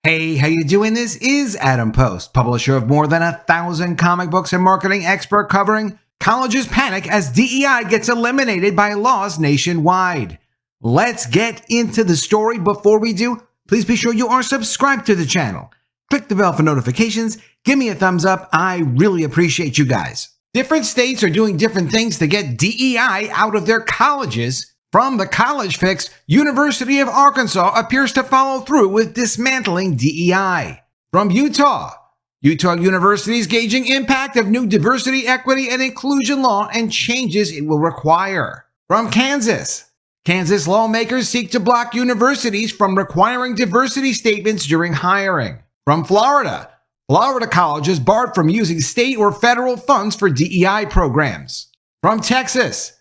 Hey, how you doing? This is Adam Post, publisher of more than 1,000 comic books and marketing expert covering colleges panic as DEI gets eliminated by laws nationwide. Let's get into the story. Before we do, please be sure you are subscribed to the channel. Click the bell for notifications. Give me a thumbs up. I really appreciate you guys. Different states are doing different things to get DEI out of their colleges. From the College Fix, University of Arkansas appears to follow through with dismantling DEI. From Utah University's gauging impact of new diversity, equity, and inclusion law and changes it will require. From Kansas lawmakers seek to block universities from requiring diversity statements during hiring. From Florida colleges barred from using state or federal funds for DEI programs. From Texas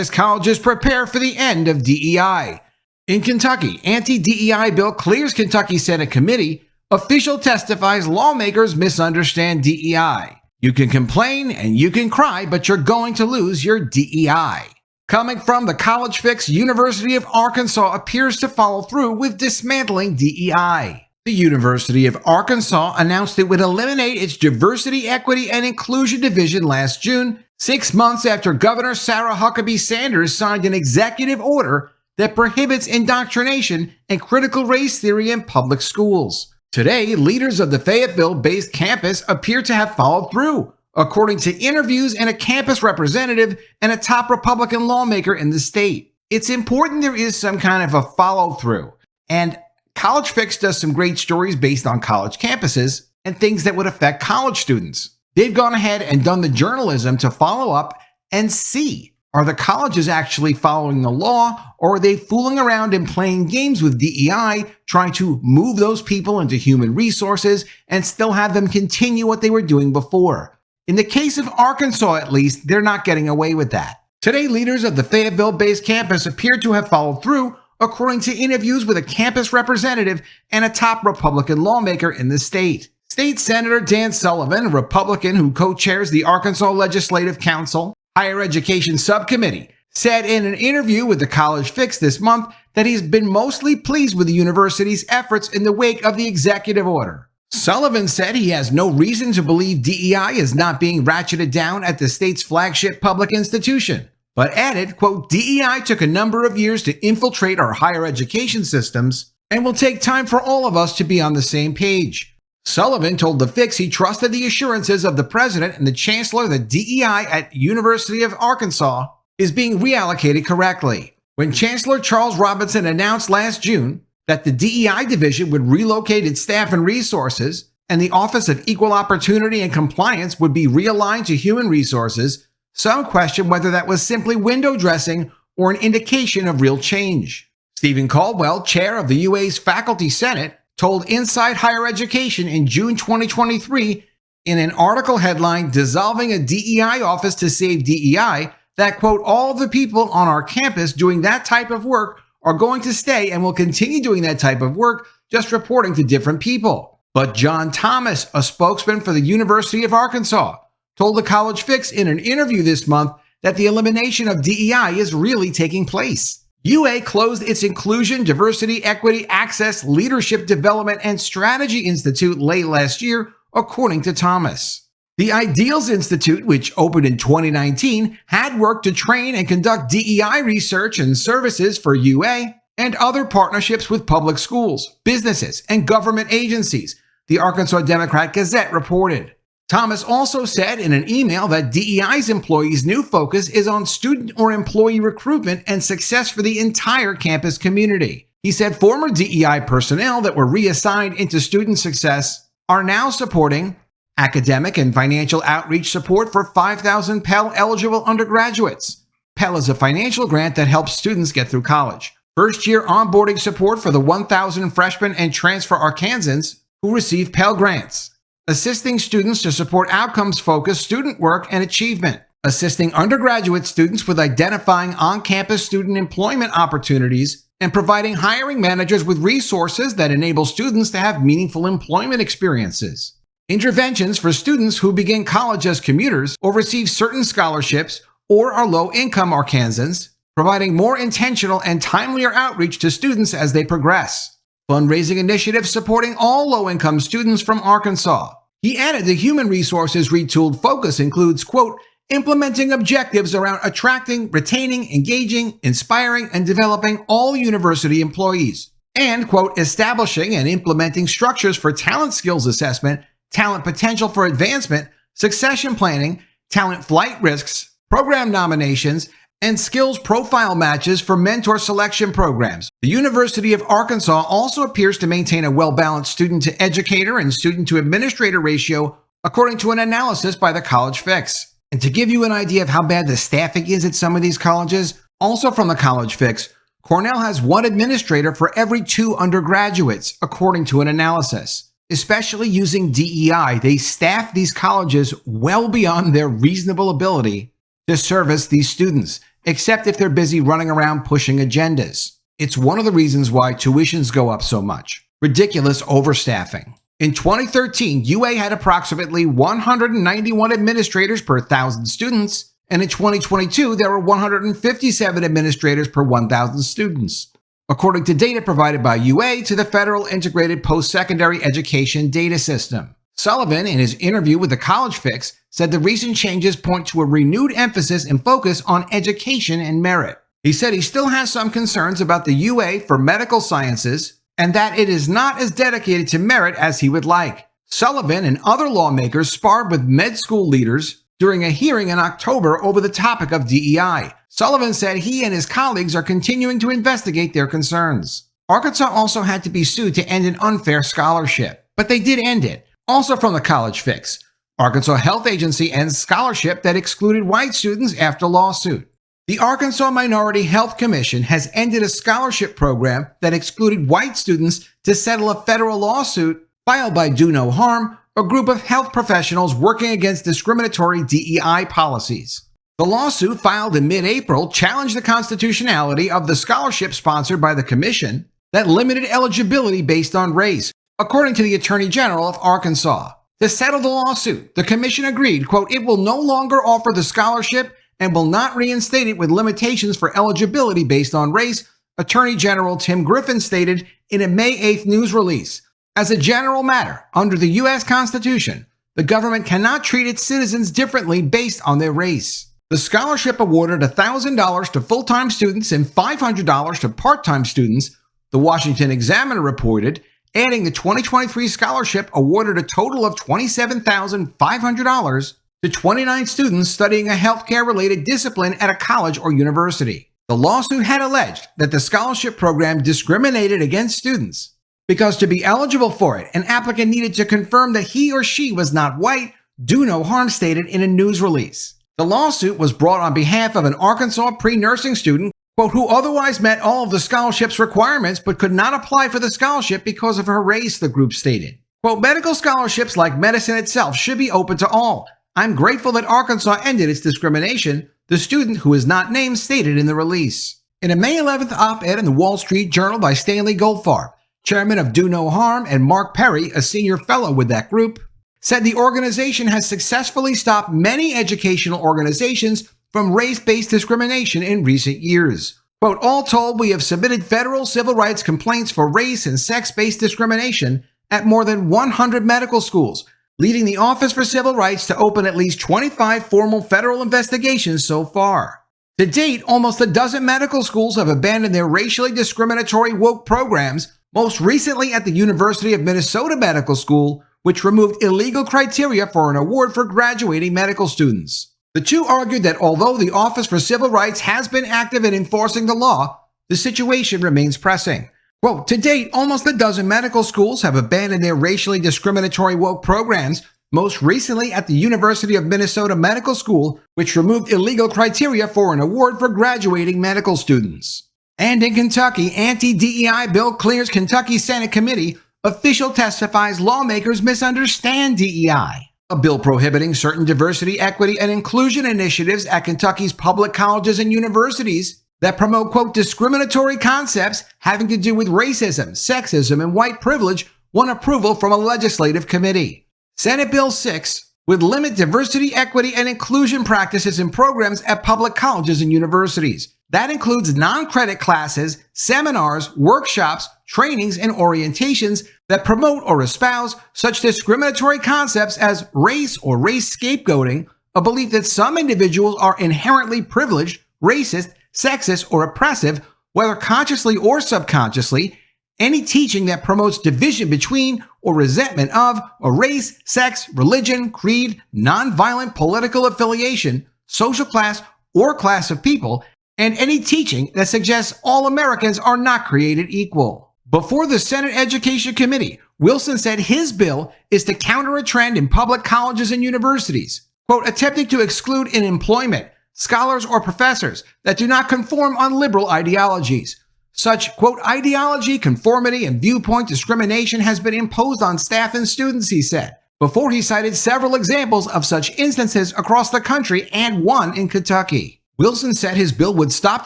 colleges prepare for the end of DEI. In Kentucky, anti-DEI bill clears Kentucky Senate committee. Official testifies lawmakers misunderstand DEI. You can complain and you can cry, but you're going to lose your DEI. Coming from the College Fix, University of Arkansas appears to follow through with dismantling DEI. The University of Arkansas announced it would eliminate its Diversity, Equity, and Inclusion Division last June, 6 months after Governor Sarah Huckabee Sanders signed an executive order that prohibits indoctrination and critical race theory in public schools. Today, leaders of the Fayetteville-based campus appear to have followed through, according to interviews and a campus representative and a top Republican lawmaker in the state. It's important there is some kind of a follow-through, and College Fix does some great stories based on college campuses and things that would affect college students. They've gone ahead and done the journalism to follow up and see, are the colleges actually following the law, or are they fooling around and playing games with DEI, trying to move those people into human resources and still have them continue what they were doing before? In the case of Arkansas, at least, they're not getting away with that. Today, leaders of the Fayetteville-based campus appear to have followed through, according to interviews with a campus representative and a top Republican lawmaker in the state. State Senator Dan Sullivan, a Republican who co-chairs the Arkansas Legislative Council Higher Education Subcommittee, said in an interview with the College Fix this month that he's been mostly pleased with the university's efforts in the wake of the executive order. Sullivan said he has no reason to believe DEI is not being ratcheted down at the state's flagship public institution, but added, quote, DEI took a number of years to infiltrate our higher education systems and will take time for all of us to be on the same page. Sullivan told The Fix he trusted the assurances of the president and the chancellor that DEI at University of Arkansas is being reallocated correctly. When Chancellor Charles Robinson announced last June that the DEI division would relocate its staff and resources and the Office of Equal Opportunity and Compliance would be realigned to human resources, some question whether that was simply window dressing or an indication of real change. Stephen Caldwell, chair of the UA's Faculty Senate, told Inside Higher Education in June 2023 in an article headlined Dissolving a DEI Office to Save DEI that, quote, all the people on our campus doing that type of work are going to stay and will continue doing that type of work, just reporting to different people. But John Thomas, a spokesman for the University of Arkansas, told the College Fix in an interview this month that the elimination of DEI is really taking place. UA closed its Inclusion, Diversity, Equity, Access, Leadership Development, and Strategy Institute late last year, according to Thomas. The Ideals Institute, which opened in 2019, had worked to train and conduct DEI research and services for UA and other partnerships with public schools, businesses, and government agencies, the Arkansas Democrat-Gazette reported. Thomas also said in an email that DEI's employees' new focus is on student or employee recruitment and success for the entire campus community. He said former DEI personnel that were reassigned into student success are now supporting academic and financial outreach support for 5,000 Pell-eligible undergraduates. Pell is a financial grant that helps students get through college. First-year onboarding support for the 1,000 freshmen and transfer Arkansans who receive Pell grants. Assisting students to support outcomes-focused student work and achievement, assisting undergraduate students with identifying on-campus student employment opportunities, and providing hiring managers with resources that enable students to have meaningful employment experiences. Interventions for students who begin college as commuters or receive certain scholarships or are low-income Arkansans, providing more intentional and timelier outreach to students as they progress. fundraising initiatives supporting all low-income students from Arkansas. He added the human resources retooled focus includes, quote, implementing objectives around attracting, retaining, engaging, inspiring, and developing all university employees, and, quote, establishing and implementing structures for talent skills assessment, talent potential for advancement, succession planning, talent flight risks, program nominations, and skills profile matches for mentor selection programs. The University of Arkansas also appears to maintain a well-balanced student-to-educator and student-to-administrator ratio, according to an analysis by the College Fix. And to give you an idea of how bad the staffing is at some of these colleges, also from the College Fix, Cornell has one administrator for every 2 undergraduates, according to an analysis. Especially using DEI, they staff these colleges well beyond their reasonable ability to service these students, except if they're busy running around pushing agendas. It's one of the reasons why tuitions go up so much. Ridiculous overstaffing. In 2013, UA had approximately 191 administrators per 1,000 students, and in 2022, there were 157 administrators per 1,000 students, according to data provided by UA to the Federal Integrated Post-Secondary Education Data System. Sullivan, in his interview with the College Fix, said the recent changes point to a renewed emphasis and focus on education and merit. He said he still has some concerns about the UA for medical sciences and that it is not as dedicated to merit as he would like. Sullivan and other lawmakers sparred with med school leaders during a hearing in October over the topic of DEI. Sullivan said he and his colleagues are continuing to investigate their concerns. Arkansas also had to be sued to end an unfair scholarship, but they did end it. Also from the College Fix, Arkansas Health Agency ends scholarship that excluded white students after lawsuit. The Arkansas Minority Health Commission has ended a scholarship program that excluded white students to settle a federal lawsuit filed by Do No Harm, a group of health professionals working against discriminatory DEI policies. The lawsuit, filed in mid-April, challenged the constitutionality of the scholarship sponsored by the commission that limited eligibility based on race, according to the Attorney General of Arkansas. To settle the lawsuit, the commission agreed, quote, it will no longer offer the scholarship and will not reinstate it with limitations for eligibility based on race, Attorney General Tim Griffin stated in a May 8th news release. As a general matter, under the U.S. Constitution, the government cannot treat its citizens differently based on their race. The scholarship awarded $1,000 to full-time students and $500 to part-time students, the Washington Examiner reported, adding the 2023 scholarship awarded a total of $27,500 to 29 students studying a healthcare-related discipline at a college or university. The lawsuit had alleged that the scholarship program discriminated against students because to be eligible for it, an applicant needed to confirm that he or she was not white, Do No Harm stated in a news release. The lawsuit was brought on behalf of an Arkansas pre-nursing student, quote, who otherwise met all of the scholarship's requirements but could not apply for the scholarship because of her race, the group stated. Quote, medical scholarships, like medicine itself, should be open to all. I'm grateful that Arkansas ended its discrimination, the student, who is not named, stated in the release. In a May 11th op-ed in the Wall Street Journal by Stanley Goldfarb, chairman of Do No Harm, and Mark Perry, a senior fellow with that group, said the organization has successfully stopped many educational organizations from race-based discrimination in recent years. Quote, all told, we have submitted federal civil rights complaints for race and sex-based discrimination at more than 100 medical schools, leading the Office for Civil Rights to open at least 25 formal federal investigations so far. To date, almost a dozen medical schools have abandoned their racially discriminatory woke programs, most recently at the University of Minnesota Medical School, which removed illegal criteria for an award for graduating medical students. The two argued that although the Office for Civil Rights has been active in enforcing the law, the situation remains pressing. Quote, to date, almost a dozen medical schools have abandoned their racially discriminatory woke programs, most recently at the University of Minnesota Medical School, which removed illegal criteria for an award for graduating medical students. And in Kentucky, anti-DEI bill clears Kentucky Senate committee. Official testifies lawmakers misunderstand DEI. A bill prohibiting certain diversity, equity, and inclusion initiatives at Kentucky's public colleges and universities that promote, quote, discriminatory concepts having to do with racism, sexism, and white privilege won approval from a legislative committee. Senate Bill 6 would limit diversity, equity, and inclusion practices and programs at public colleges and universities. That includes non-credit classes, seminars, workshops, trainings, and orientations that promote or espouse such discriminatory concepts as race or race scapegoating, a belief that some individuals are inherently privileged, racist, sexist, or oppressive, whether consciously or subconsciously, any teaching that promotes division between or resentment of a race, sex, religion, creed, nonviolent political affiliation, social class, or class of people, and any teaching that suggests all Americans are not created equal. Before the Senate Education Committee, Wilson said his bill is to counter a trend in public colleges and universities, quote, attempting to exclude in employment scholars or professors that do not conform on liberal ideologies. Such, quote, ideology, conformity, and viewpoint discrimination has been imposed on staff and students, he said, before he cited several examples of such instances across the country and one in Kentucky. Wilson said his bill would stop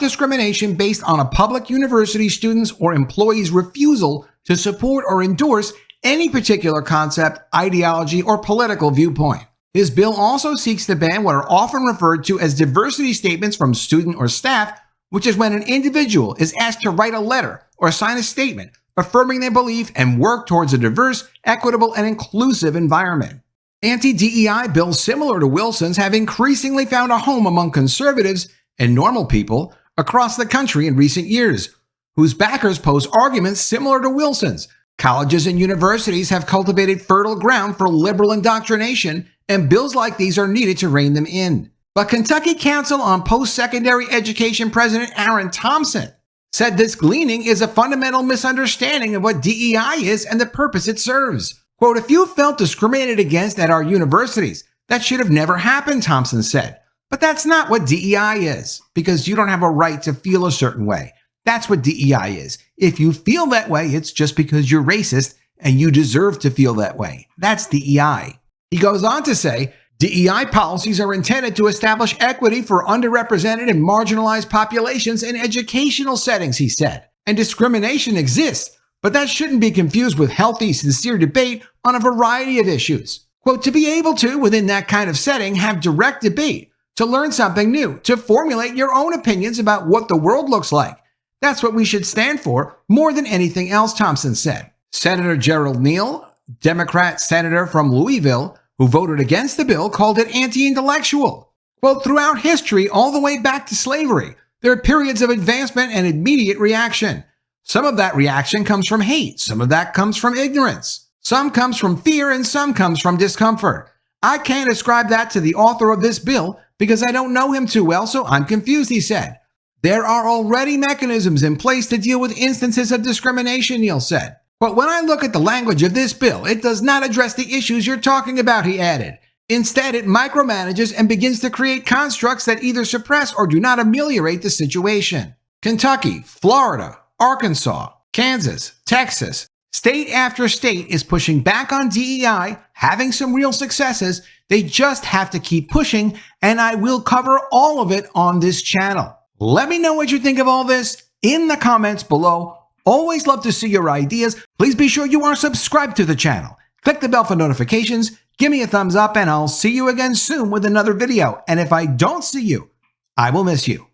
discrimination based on a public university student's or employee's refusal to support or endorse any particular concept, ideology, or political viewpoint. His bill also seeks to ban what are often referred to as diversity statements from student or staff, which is when an individual is asked to write a letter or sign a statement affirming their belief and work towards a diverse, equitable, and inclusive environment. Anti-DEI bills similar to Wilson's have increasingly found a home among conservatives and normal people across the country in recent years, whose backers pose arguments similar to Wilson's. Colleges and universities have cultivated fertile ground for liberal indoctrination, and bills like these are needed to rein them in. But Kentucky Council on Post-Secondary Education President Aaron Thompson said this gleaning is a fundamental misunderstanding of what DEI is and the purpose it serves. Quote, if you felt discriminated against at our universities, that should have never happened, Thompson said. But that's not what DEI is, because you don't have a right to feel a certain way. That's what DEI is. If you feel that way, it's just because you're racist and you deserve to feel that way. That's DEI. He goes on to say, DEI policies are intended to establish equity for underrepresented and marginalized populations in educational settings, he said. And discrimination exists, but that shouldn't be confused with healthy, sincere debate on a variety of issues. Quote, to be able to, within that kind of setting, have direct debate, to learn something new, to formulate your own opinions about what the world looks like. That's what we should stand for more than anything else, Thompson said. Senator Gerald Neal, Democrat senator from Louisville, who voted against the bill, called it anti-intellectual. Quote, throughout history, all the way back to slavery, there are periods of advancement and immediate reaction. Some of that reaction comes from hate. Some of that comes from ignorance. Some comes from fear and some comes from discomfort. I can't ascribe that to the author of this bill because I don't know him too well, so I'm confused, he said. There are already mechanisms in place to deal with instances of discrimination, Neal said. But when I look at the language of this bill, it does not address the issues you're talking about, he added. Instead, it micromanages and begins to create constructs that either suppress or do not ameliorate the situation. Kentucky, Florida, Arkansas, Kansas, Texas, state after state is pushing back on DEI, having some real successes. They just have to keep pushing, and I will cover all of it on this channel. Let me know what you think of all this in the comments below. Always love to see your ideas. Please be sure you are subscribed to the channel. Click the bell for notifications, give me a thumbs up, and I'll see you again soon with another video. And if I don't see you, I will miss you.